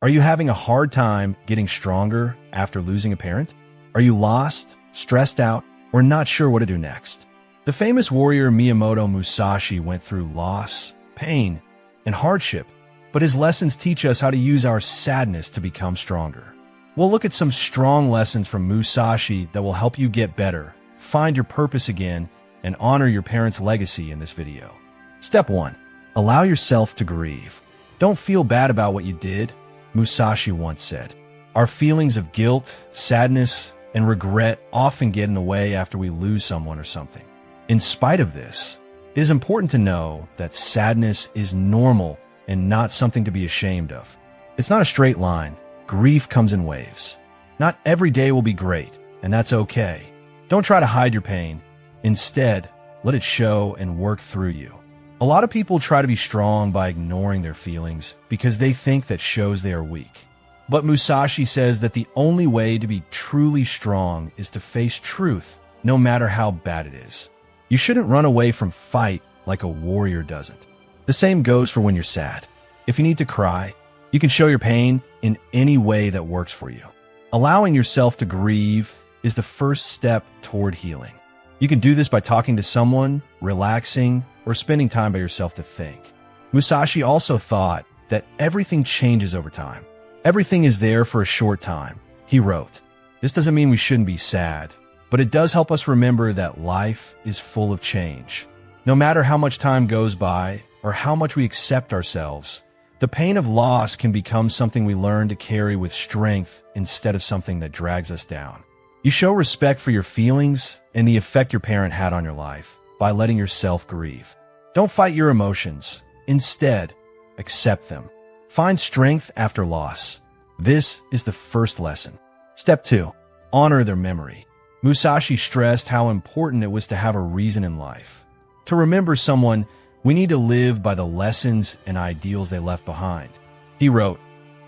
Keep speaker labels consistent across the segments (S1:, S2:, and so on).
S1: Are you having a hard time getting stronger after losing a parent? Are you lost, stressed out, or not sure what to do next? The famous warrior Miyamoto Musashi went through loss, pain, and hardship, but his lessons teach us how to use our sadness to become stronger. We'll look at some strong lessons from Musashi that will help you get better, find your purpose again, and honor your parents' legacy in this video. Step 1. Allow yourself to grieve. Don't feel bad about what you did. Musashi once said, "Our feelings of guilt, sadness, and regret often get in the way after we lose someone or something. In spite of this, it is important to know that sadness is normal and not something to be ashamed of. It's not a straight line. Grief comes in waves. Not every day will be great, and that's okay. Don't try to hide your pain. Instead, let it show and work through you." A lot of people try to be strong by ignoring their feelings because they think that shows they are weak. But Musashi says that the only way to be truly strong is to face truth, no matter how bad it is. You shouldn't run away from fight like a warrior doesn't. The same goes for when you're sad. If you need to cry, you can show your pain in any way that works for you. Allowing yourself to grieve is the first step toward healing. You can do this by talking to someone, relaxing, or spending time by yourself to think. Musashi also thought that everything changes over time. Everything is there for a short time. He wrote, "This doesn't mean we shouldn't be sad, but it does help us remember that life is full of change. No matter how much time goes by or how much we accept ourselves, the pain of loss can become something we learn to carry with strength instead of something that drags us down." You show respect for your feelings and the effect your parent had on your life by letting yourself grieve. Don't fight your emotions. Instead, accept them. Find strength after loss. This is the first lesson. Step 2. Honor their memory. Musashi stressed how important it was to have a reason in life. To remember someone, we need to live by the lessons and ideals they left behind. He wrote,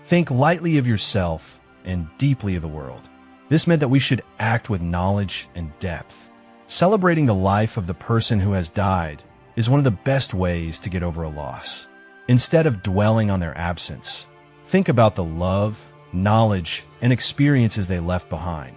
S1: "Think lightly of yourself and deeply of the world." This meant that we should act with knowledge and depth. Celebrating the life of the person who has died is one of the best ways to get over a loss. Instead of dwelling on their absence, think about the love, knowledge, and experiences they left behind.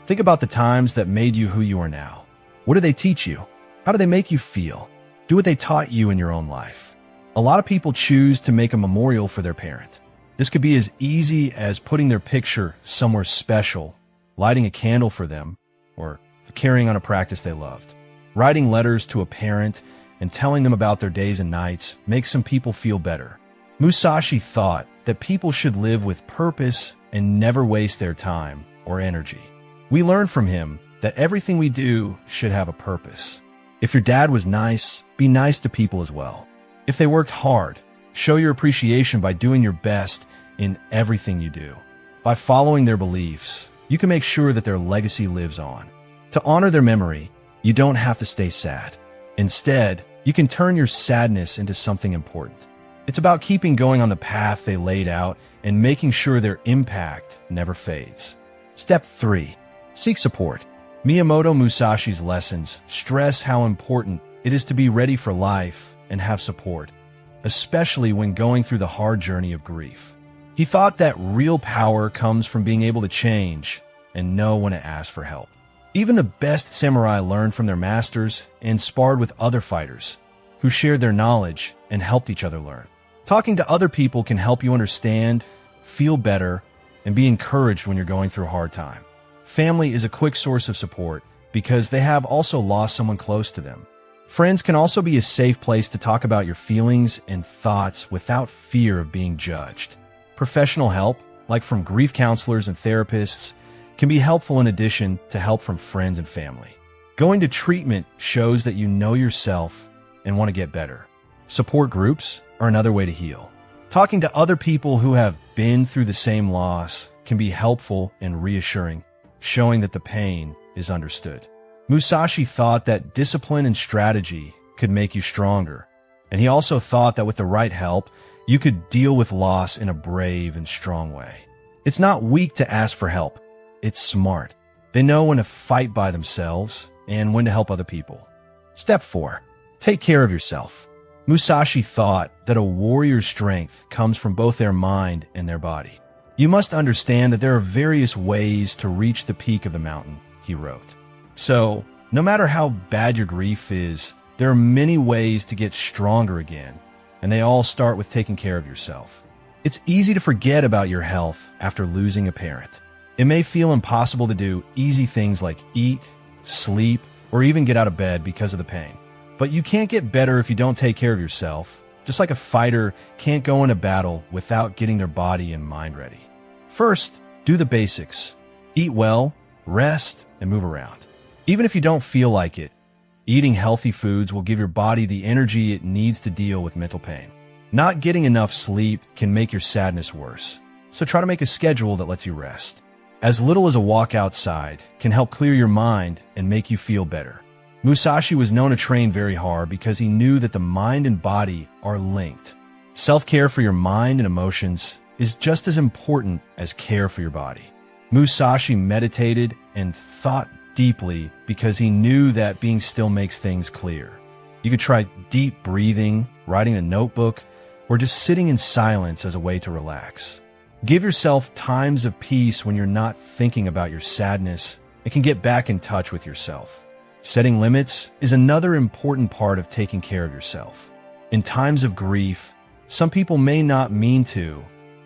S1: Think about the times that made you who you are now. What did they teach you? How did they make you feel? Do what they taught you in your own life. A lot of people choose to make a memorial for their parent. This could be as easy as putting their picture somewhere special, lighting a candle for them, or carrying on a practice they loved. Writing letters to a parent and telling them about their days and nights makes some people feel better. Musashi thought that people should live with purpose and never waste their time or energy. We learn from him that everything we do should have a purpose. If your dad was nice, be nice to people as well. If they worked hard, show your appreciation by doing your best in everything you do. By following their beliefs, you can make sure that their legacy lives on. To honor their memory, you don't have to stay sad. Instead, you can turn your sadness into something important. It's about keeping going on the path they laid out and making sure their impact never fades. Step 3. Seek support. Miyamoto Musashi's lessons stress how important it is to be ready for life and have support, especially when going through the hard journey of grief. He thought that real power comes from being able to change and know when to ask for help. Even the best samurai learned from their masters and sparred with other fighters who shared their knowledge and helped each other learn. Talking to other people can help you understand, feel better, and be encouraged when you're going through a hard time. Family is a quick source of support because they have also lost someone close to them. Friends can also be a safe place to talk about your feelings and thoughts without fear of being judged. Professional help, like from grief counselors and therapists, can be helpful in addition to help from friends and family. Going to treatment shows that you know yourself and want to get better. Support groups are another way to heal. Talking to other people who have been through the same loss can be helpful and reassuring, showing that the pain is understood. Musashi thought that discipline and strategy could make you stronger, and he also thought that with the right help, you could deal with loss in a brave and strong way. It's not weak to ask for help. It's smart. They know when to fight by themselves and when to help other people. Step 4. Take care of yourself. Musashi thought that a warrior's strength comes from both their mind and their body. You must understand that there are various ways to reach the peak of the mountain, he wrote. So, no matter how bad your grief is, there are many ways to get stronger again, and they all start with taking care of yourself. It's easy to forget about your health after losing a parent. It may feel impossible to do easy things like eat, sleep, or even get out of bed because of the pain. But you can't get better if you don't take care of yourself, just like a fighter can't go into battle without getting their body and mind ready. First, do the basics. Eat well, rest, and move around. Even if you don't feel like it, eating healthy foods will give your body the energy it needs to deal with mental pain. Not getting enough sleep can make your sadness worse, so try to make a schedule that lets you rest. As little as a walk outside can help clear your mind and make you feel better. Musashi was known to train very hard because he knew that the mind and body are linked. Self-care for your mind and emotions is just as important as care for your body. Musashi meditated and thought deeply because he knew that being still makes things clear. You could try deep breathing, writing a notebook, or just sitting in silence as a way to relax. Give yourself times of peace when you're not thinking about your sadness and can get back in touch with yourself. Setting limits is another important part of taking care of yourself. In times of grief, some people may not mean to,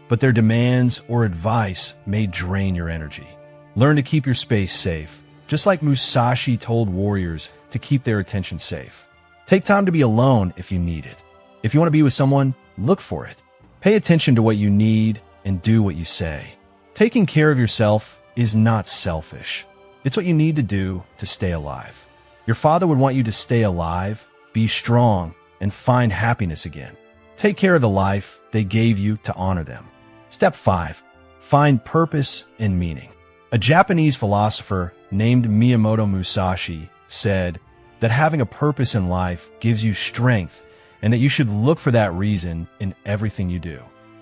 S1: but their demands or advice may drain your energy. Learn to keep your space safe, just like Musashi told warriors to keep their attention safe. Take time to be alone if you need it. If you want to be with someone, look for it. Pay attention to what you need and do what you say. Taking care of yourself is not selfish. It's what you need to do to stay alive. Your father would want you to stay alive, be strong, and find happiness again. Take care of the life they gave you to honor them. Step 5. Find purpose and meaning. A Japanese philosopher named Miyamoto Musashi said that having a purpose in life gives you strength and that you should look for that reason in everything you do.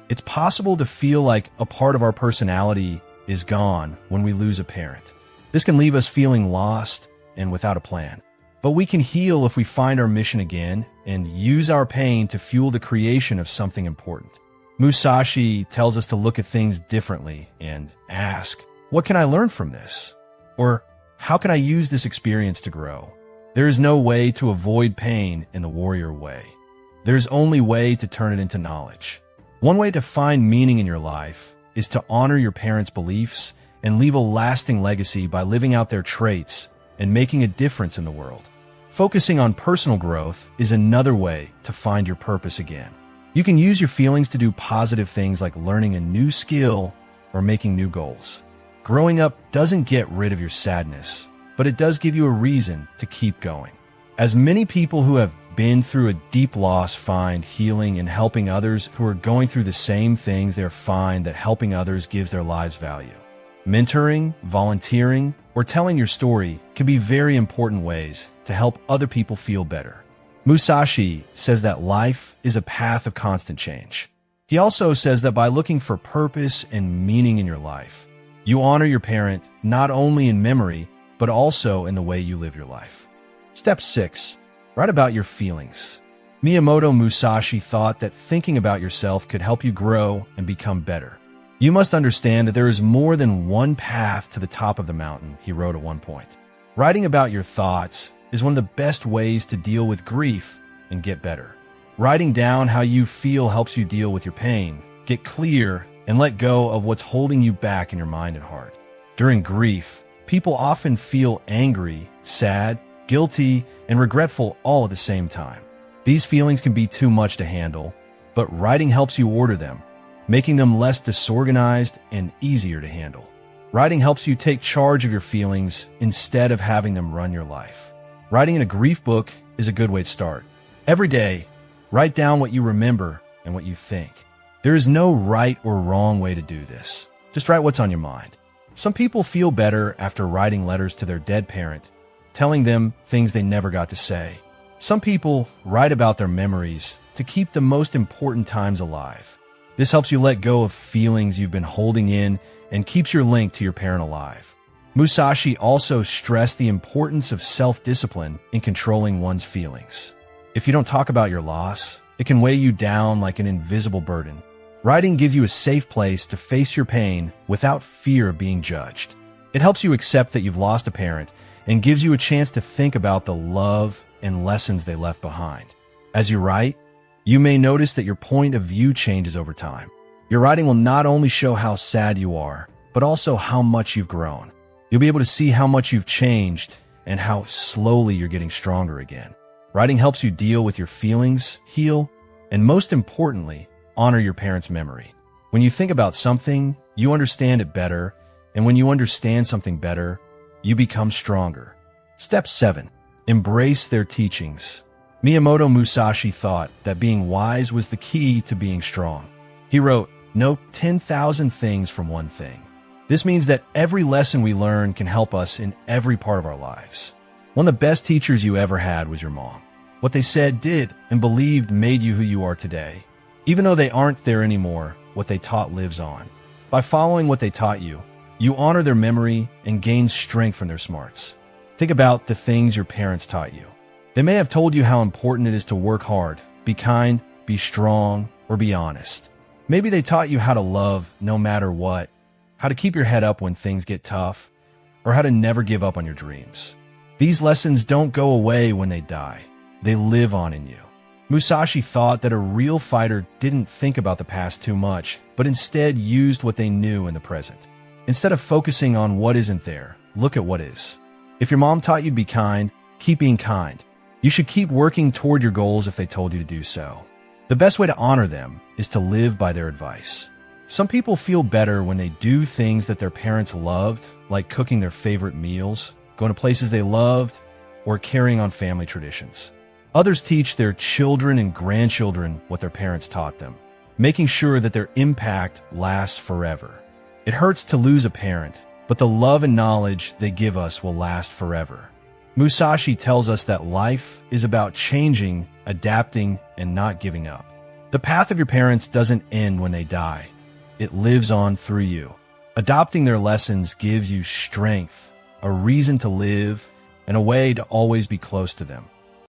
S1: It's possible to feel like a part of our personality is gone when we lose a parent. This can leave us feeling lost and without a plan. But we can heal if we find our mission again and use our pain to fuel the creation of something important. Musashi tells us to look at things differently and ask, what can I learn from this? Or how can I use this experience to grow? There is no way to avoid pain in the warrior way. There's only way to turn it into knowledge. One way to find meaning in your life is to honor your parents' beliefs and leave a lasting legacy by living out their traits and making a difference in the world. Focusing on personal growth is another way to find your purpose again. You can use your feelings to do positive things like learning a new skill or making new goals. Growing up doesn't get rid of your sadness, but it does give you a reason to keep going. As many people who have been through a deep loss find healing in helping others who are going through the same things, they find that helping others gives their lives value. Mentoring, volunteering, or telling your story can be very important ways to help other people feel better. Musashi says that life is a path of constant change. He also says that by looking for purpose and meaning in your life, you honor your parent not only in memory, but also in the way you live your life. Step 6. Write about your feelings. Miyamoto Musashi thought that thinking about yourself could help you grow and become better. You must understand that there is more than one path to the top of the mountain, he wrote at one point. Writing about your thoughts is one of the best ways to deal with grief and get better. Writing down how you feel helps you deal with your pain, get clear, and let go of what's holding you back in your mind and heart. During grief, people often feel angry, sad, guilty, and regretful all at the same time. These feelings can be too much to handle, but writing helps you order them, making them less disorganized and easier to handle. Writing helps you take charge of your feelings instead of having them run your life. Writing in a grief book is a good way to start. Every day, write down what you remember and what you think. There is no right or wrong way to do this. Just write what's on your mind. Some people feel better after writing letters to their dead parent, telling them things they never got to say. Some people write about their memories to keep the most important times alive. This helps you let go of feelings you've been holding in and keeps your link to your parent alive. Musashi also stressed the importance of self-discipline in controlling one's feelings. If you don't talk about your loss, it can weigh you down like an invisible burden. Writing gives you a safe place to face your pain without fear of being judged. It helps you accept that you've lost a parent and gives you a chance to think about the love and lessons they left behind. As you write, you may notice that your point of view changes over time. Your writing will not only show how sad you are, but also how much you've grown. You'll be able to see how much you've changed and how slowly you're getting stronger again. Writing helps you deal with your feelings, heal, and most importantly, honor your parents' memory. When you think about something, you understand it better, and when you understand something better, you become stronger. Step 7. Embrace their teachings. Miyamoto Musashi thought that being wise was the key to being strong. He wrote, "Know 10,000 things from one thing." This means that every lesson we learn can help us in every part of our lives. One of the best teachers you ever had was your mom. What they said, did, and believed made you who you are today. Even though they aren't there anymore, what they taught lives on. By following what they taught you, you honor their memory and gain strength from their smarts. Think about the things your parents taught you. They may have told you how important it is to work hard, be kind, be strong, or be honest. Maybe they taught you how to love no matter what, how to keep your head up when things get tough, or how to never give up on your dreams. These lessons don't go away when they die. They live on in you. Musashi thought that a real fighter didn't think about the past too much, but instead used what they knew in the present. Instead of focusing on what isn't there, look at what is. If your mom taught you to be kind, keep being kind. You should keep working toward your goals if they told you to do so. The best way to honor them is to live by their advice. Some people feel better when they do things that their parents loved, like cooking their favorite meals, going to places they loved, or carrying on family traditions. Others teach their children and grandchildren what their parents taught them, making sure that their impact lasts forever. It hurts to lose a parent, but the love and knowledge they give us will last forever. Musashi tells us that life is about changing, adapting, and not giving up. The path of your parents doesn't end when they die. It lives on through you. Adopting their lessons gives you strength, a reason to live, and a way to always be close to them.